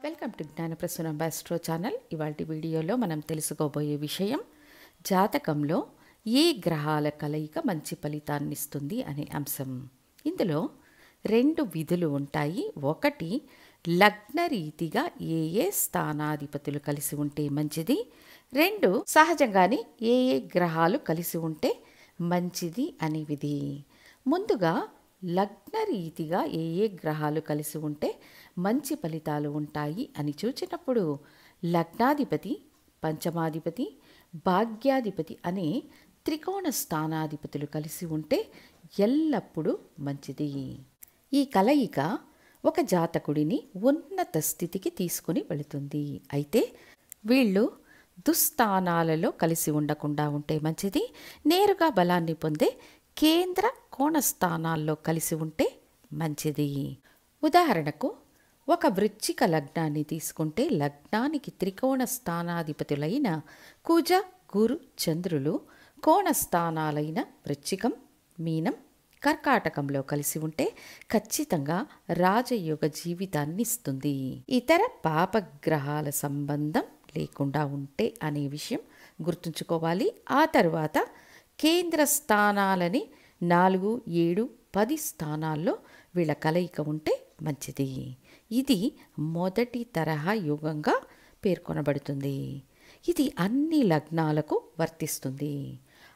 Welcome to Gnanaprasunam astro channel. ఇవాల్టి వీడియోలో మనం తెలుసుకోబోయే విషయం జాతకంలో ఏ గ్రహాల కలయిక మంచి ఫలితాన్ని ఇస్తుంది అనే అంశం. ఇందులో రెండు విధులు ఉంటాయి. ఒకటి, లగ్న రీతిగా ఏ ఏ స్థానాధిపతులు కలిసి ఉంటే మంచిది. రెండు, సహజంగానే ఏ ఏ గ్రహాలు కలిసి ఉంటే మంచిది అనే విధి. ముందుగా లగ్న రీతిగా ఏ ఏ గ్రహాలు కలిసి ఉంటే మంచి ఫలితాలు ఉంటాయి అని చూచినప్పుడు లగ్నాధిపతి, పంచమాధిపతి, భాగ్యాధిపతి అనే త్రికోణ స్థానాధిపతులు కలిసి ఉంటే ఎల్లప్పుడూ మంచిది. ఈ కలయిక ఒక జాతకుడిని ఉన్నత స్థితికి తీసుకుని వెళుతుంది. అయితే వీళ్ళు దుస్థానాలలో కలిసి ఉండకుండా ఉంటే మంచిది. నేరుగా బలాన్ని పొందే కేంద్ర కోణ స్థానాల్లో కలిసి ఉంటే మంచిది. ఉదాహరణకు ఒక వృశ్చిక లగ్నాన్ని తీసుకుంటే లగ్నానికి త్రికోణ స్థానాధిపతులైన కుజ, గురు, చంద్రులు కోణ స్థానాలైన వృశ్చికం, మీనం, కర్కాటకంలో కలిసి ఉంటే ఖచ్చితంగా రాజయోగ జీవితాన్ని ఇస్తుంది. ఇతర పాపగ్రహాల సంబంధం లేకుండా ఉంటే అనే విషయం గుర్తుంచుకోవాలి. ఆ తర్వాత కేంద్ర స్థానాలని 4, 7, 10 స్థానాల్లో వీళ్ళ కలయిక ఉంటే మంచిది. ఇది మొదటి తరహా యోగంగా పేర్కొనబడుతుంది. ఇది అన్ని లగ్నాలకు వర్తిస్తుంది.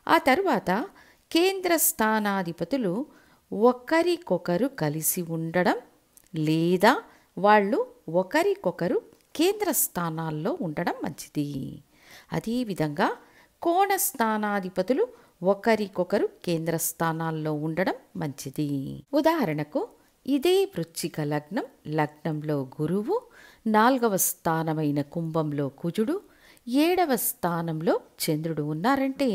ఆ తర్వాత కేంద్ర స్థానాధిపతులు ఒకరికొకరు కలిసి ఉండడం లేదా వాళ్ళు ఒకరికొకరు కేంద్ర స్థానాల్లో ఉండడం మంచిది. అదేవిధంగా కోణ స్థానాధిపతులు ఒకరికొకరు కేంద్ర స్థానాల్లో ఉండడం మంచిది. ఉదాహరణకు ఇదే వృశ్చిక లగ్నం, లగ్నంలో గురువు, 4వ స్థానమైన కుంభంలో కుజుడు, 7వ స్థానంలో చంద్రుడు ఉన్నారంటే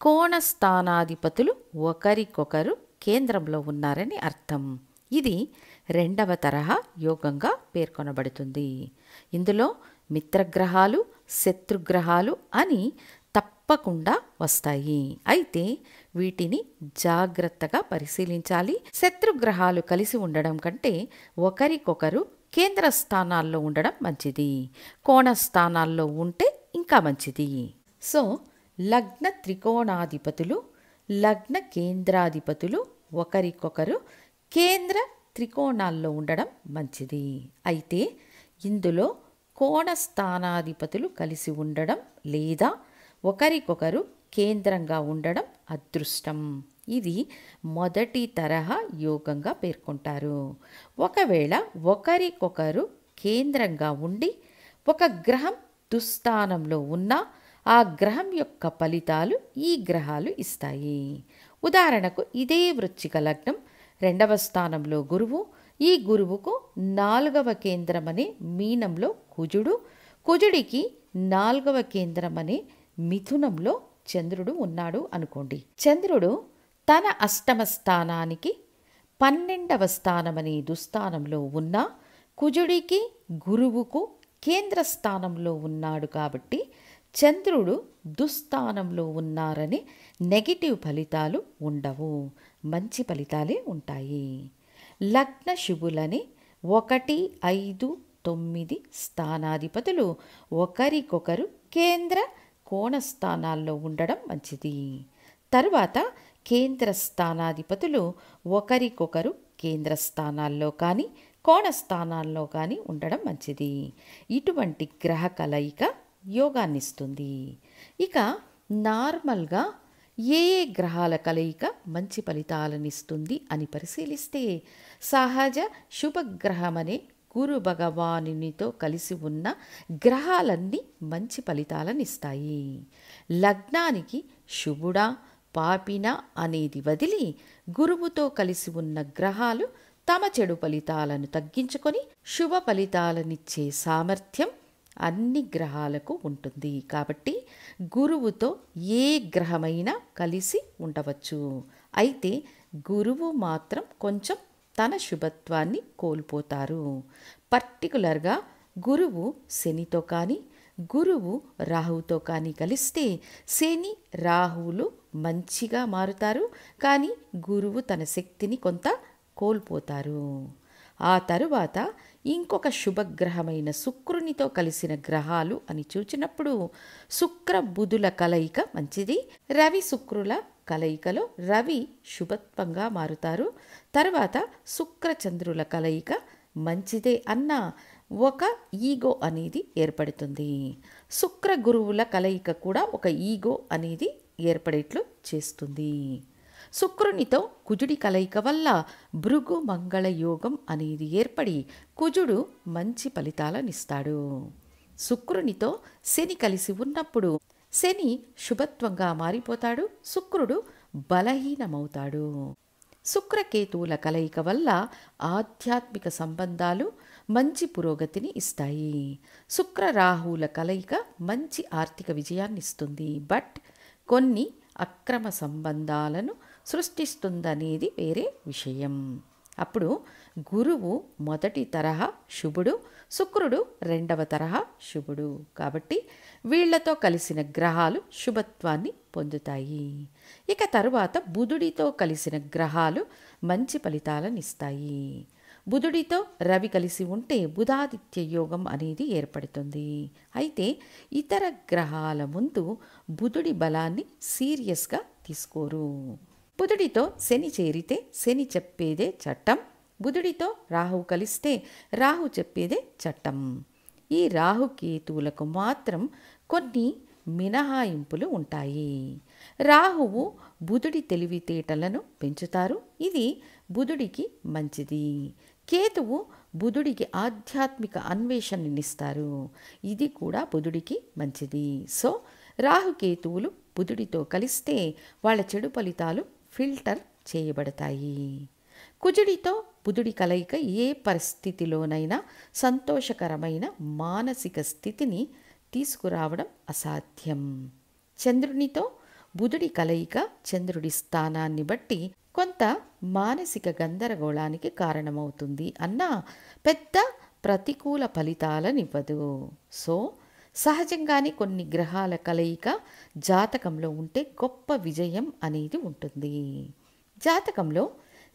కోణ స్థానాధిపతులు ఒకరికొకరు కేంద్రంలో ఉన్నారని అర్థం. ఇది రెండవ తరహా యోగంగా పేర్కొనబడుతుంది. ఇందులో మిత్రగ్రహాలు, శత్రుగ్రహాలు అని తప్పకుండా వస్తాయి. అయితే వీటిని జాగ్రత్తగా పరిశీలించాలి. శత్రుగ్రహాలు కలిసి ఉండడం కంటే ఒకరికొకరు కేంద్ర స్థానాల్లో ఉండడం మంచిది. కోణ స్థానాల్లో ఉంటే ఇంకా మంచిది. సో లగ్న త్రికోణాధిపతులు, లగ్న కేంద్రాధిపతులు ఒకరికొకరు కేంద్ర త్రికోణాల్లో ఉండడం మంచిది. అయితే ఇందులో కోణ స్థానాధిపతులు కలిసి ఉండడం లేదా ఒకరికొకరు కేంద్రంగా ఉండడం అదృష్టం. ఇది మొదటి తరహా యోగంగా పేర్కొంటారు. ఒకవేళ ఒకరికొకరు కేంద్రంగా ఉండి ఒక గ్రహం దుస్థానంలో ఉన్నా ఆ గ్రహం యొక్క ఫలితాలు ఈ గ్రహాలు ఇస్తాయి. ఉదాహరణకు ఇదే వృశ్చిక లగ్నం, 2వ స్థానంలో గురువు, ఈ గురువుకు 4వ కేంద్రమనే మీనంలో కుజుడు, కుజుడికి 4వ కేంద్రమనే మిథునంలో చంద్రుడు ఉన్నాడు అనుకోండి. చంద్రుడు తన అష్టమ స్థానానికి 12వ స్థానమనే దుస్థానంలో ఉన్నా కుజుడికి గురువుకు కేంద్ర స్థానంలో ఉన్నాడు కాబట్టి చంద్రుడు దుస్థానంలో ఉన్నారని నెగిటివ్ ఫలితాలు ఉండవు, మంచి ఫలితాలే ఉంటాయి. లగ్న శుభులని 1, 5, 9 స్థానాధిపతులు ఒకరికొకరు కేంద్ర కోణ స్థానాల్లో ఉండడం మంచిది. తరువాత కేంద్ర స్థానాధిపతులు ఒకరికొకరు కేంద్ర స్థానాల్లో కానీ కోణ స్థానాల్లో కానీ ఉండడం మంచిది. ఇటువంటి గ్రహ కలయిక యోగాన్నిస్తుంది. ఇక నార్మల్గా ఏ ఏ గ్రహాల కలయిక మంచి ఫలితాలనిస్తుంది అని పరిశీలిస్తే సహజ శుభగ్రహమనే గురు భగవానునితో కలిసి ఉన్న గ్రహాలన్నీ మంచి ఫలితాలనిస్తాయి. లగ్నానికి శుభుడా పాపినా అనేది వదిలి గురువుతో కలిసి ఉన్న గ్రహాలు తమ చెడు ఫలితాలను తగ్గించుకొని శుభ ఫలితాలనిచ్చే సామర్థ్యం అన్ని గ్రహాలకు ఉంటుంది. కాబట్టి గురువుతో ఏ గ్రహమైనా కలిసి ఉండవచ్చు. అయితే గురువు మాత్రం కొంచెం తన శుభత్వాన్ని కోల్పోతారు. పర్టికులర్గా గురువు శనితో కానీ గురువు రాహువుతో కానీ కలిస్తే శని రాహువులు మంచిగా మారుతారు, కానీ గురువు తన శక్తిని కొంత కోల్పోతారు. ఆ తరువాత ఇంకొక శుభగ్రహమైన శుక్రునితో కలిసిన గ్రహాలు అని చూచినప్పుడు శుక్ర బుధుల కలయిక మంచిది. రవి శుక్రుల కలయికలో రవి శుభత్వంగా మారుతారు. తర్వాత శుక్ర చంద్రుల కలయిక మంచిదే అన్న ఒక ఈగో అనేది ఏర్పడుతుంది. శుక్ర గురువుల కలయిక కూడా ఒక ఈగో అనేది ఏర్పడేట్లు చేస్తుంది. శుక్రునితో కుజుడి కలయిక వల్ల భృగు మంగళ యోగం అనేది ఏర్పడి కుజుడు మంచి ఫలితాలనిస్తాడు. శుక్రునితో శని కలిసి ఉన్నప్పుడు శని శుభత్వంగా మారిపోతాడు, శుక్రుడు బలహీనమవుతాడు. శుక్రకేతువుల కలయిక వల్ల ఆధ్యాత్మిక సంబంధాలు మంచి పురోగతిని ఇస్తాయి. శుక్ర రాహువుల కలయిక మంచి ఆర్థిక విజయాన్ని ఇస్తుంది, బట్ కొన్ని అక్రమ సంబంధాలను సృష్టిస్తుందనేది వేరే విషయం. అప్పుడు గురువు మొదటి తరహా శుభుడు, శుక్రుడు రెండవ తరహా శుభుడు. కాబట్టి వీళ్లతో కలిసిన గ్రహాలు శుభత్వాన్ని పొందుతాయి. ఇక తరువాత బుధుడితో కలిసిన గ్రహాలు మంచి ఫలితాలను ఇస్తాయి. బుధుడితో రవి కలిసి ఉంటే బుధాదిత్య యోగం అనేది ఏర్పడుతుంది. అయితే ఇతర గ్రహాల ముందు బుధుడి బలాన్ని సీరియస్గా తీసుకోరు. బుధుడితో శని చేరితే శని చెప్పేదే చట్టం, బుధుడితో రాహు కలిస్తే రాహు చెప్పేదే చట్టం. ఈ రాహుకేతువులకు మాత్రం కొన్ని మినహాయింపులు ఉంటాయి. రాహువు బుధుడి తెలివితేటలను పెంచుతారు, ఇది బుధుడికి మంచిది. కేతువు బుధుడికి ఆధ్యాత్మిక అన్వేషణనిస్తారు, ఇది కూడా బుధుడికి మంచిది. సో రాహుకేతువులు బుధుడితో కలిస్తే వాళ్ళ చెడు ఫలితాలు ఫిల్టర్ చేయబడతాయి. కుజుడితో బుధుడి కలయిక ఏ పరిస్థితిలోనైనా సంతోషకరమైన మానసిక స్థితిని తీసుకురావడం అసాధ్యం. చంద్రునితో బుధుడి కలయిక చంద్రుడి స్థానాన్ని బట్టి కొంత మానసిక గందరగోళానికి కారణమవుతుంది అన్న పెద్ద ప్రతికూల ఫలితాలనివ్వదు. సో సహజంగానే కొన్ని గ్రహాల కలయిక జాతకంలో ఉంటే గొప్ప విజయం అనేది ఉంటుంది. జాతకంలో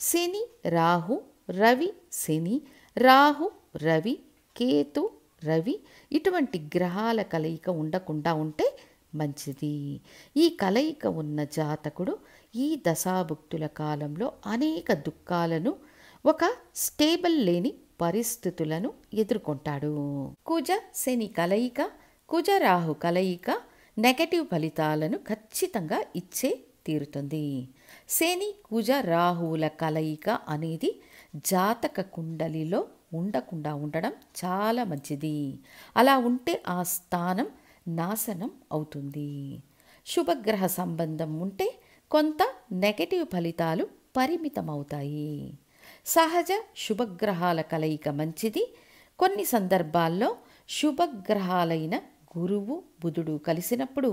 శని రాహు, రవి శని, రాహు రవి, కేతు రవి ఇటువంటి గ్రహాల కలయిక ఉండకుండా ఉంటే మంచిది. ఈ కలయిక ఉన్న జాతకుడు ఈ దశాభుక్తుల కాలంలో అనేక దుఃఖాలను, ఒక స్టేబుల్ లేని పరిస్థితులను ఎదుర్కొంటాడు. కుజ శని కలయిక, కుజ రాహు కలయిక నెగటివ్ ఫలితాలను ఖచ్చితంగా ఇచ్చే తీరుతుంది. శని కుజ రాహువుల కలయిక అనేది జాతక కుండలిలో ఉండకుండా ఉండడం చాలా మంచిది. అలా ఉంటే ఆ స్థానం నాశనం అవుతుంది. శుభగ్రహ సంబంధం ఉంటే కొంత నెగటివ్ ఫలితాలు పరిమితమవుతాయి. సహజ శుభగ్రహాల కలయిక మంచిది. కొన్ని సందర్భాల్లో శుభగ్రహాలైన గురువు బుధుడు కలిసినప్పుడు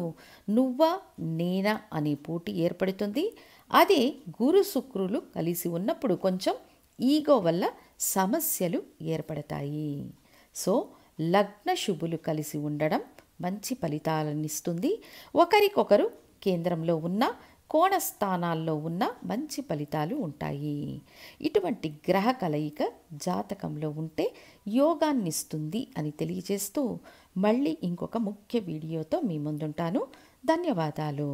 నువ్వా నేనా అనే పోటీ ఏర్పడుతుంది. అదే గురు శుక్రులు కలిసి ఉన్నప్పుడు కొంచెం ఈగో వల్ల సమస్యలు ఏర్పడతాయి. సో లగ్న శుభులు కలిసి ఉండడం మంచి ఫలితాలనిస్తుంది. ఒకరికొకరు కేంద్రంలో ఉన్న కోణ స్థానాల్లో ఉన్న మంచి ఫలితాలు ఉంటాయి. ఇటువంటి గ్రహ కలయిక జాతకంలో ఉంటే యోగాన్నిస్తుంది అని తెలియజేస్తూ మళ్ళీ ఇంకొక ముఖ్య వీడియోతో మీ ముందుంటాను. ధన్యవాదాలు.